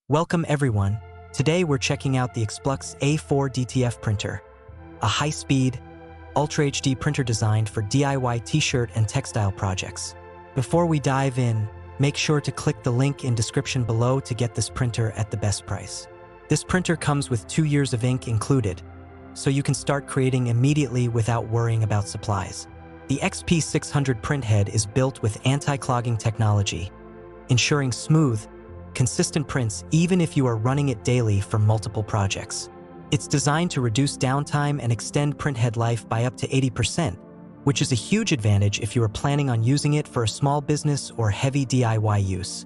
Welcome everyone. Today we're checking out the EXPLUX A4 DTF printer, a high-speed, Ultra HD printer designed for DIY t-shirt and textile projects. Before we dive in, make sure to click the link in description below to get this printer at the best price. This printer comes with 2 years of ink included, so you can start creating immediately without worrying about supplies. The XP600 printhead is built with anti-clogging technology, ensuring smooth, consistent prints even if you are running it daily for multiple projects. It's designed to reduce downtime and extend printhead life by up to 80%, which is a huge advantage if you are planning on using it for a small business or heavy DIY use.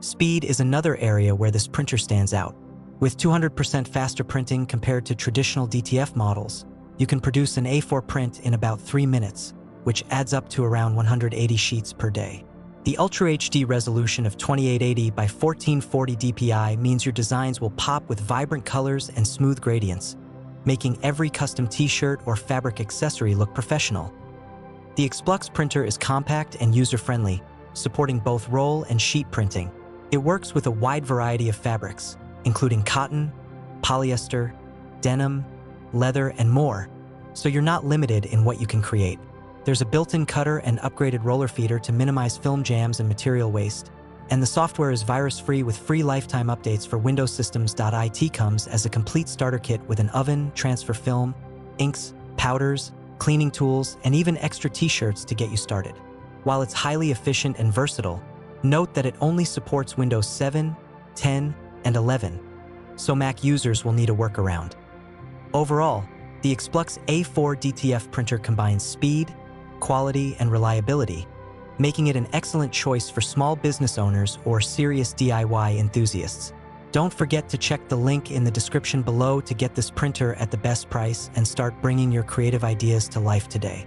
Speed is another area where this printer stands out. With 200% faster printing compared to traditional DTF models, you can produce an A4 print in about 3 minutes, which adds up to around 180 sheets per day. The Ultra HD resolution of 2880 by 1440 dpi means your designs will pop with vibrant colors and smooth gradients, making every custom t-shirt or fabric accessory look professional. The EXPLUX printer is compact and user-friendly, supporting both roll and sheet printing. It works with a wide variety of fabrics, including cotton, polyester, denim, leather, and more, so you're not limited in what you can create. There's a built-in cutter and upgraded roller feeder to minimize film jams and material waste, and the software is virus-free with free lifetime updates for Windows systems. It comes as a complete starter kit with an oven, transfer film, inks, powders, cleaning tools, and even extra t-shirts to get you started. While it's highly efficient and versatile, note that it only supports Windows 7, 10, and 11, so Mac users will need a workaround. Overall, the EXPLUX A4 DTF printer combines speed, quality, and reliability, making it an excellent choice for small business owners or serious DIY enthusiasts. Don't forget to check the link in the description below to get this printer at the best price and start bringing your creative ideas to life today.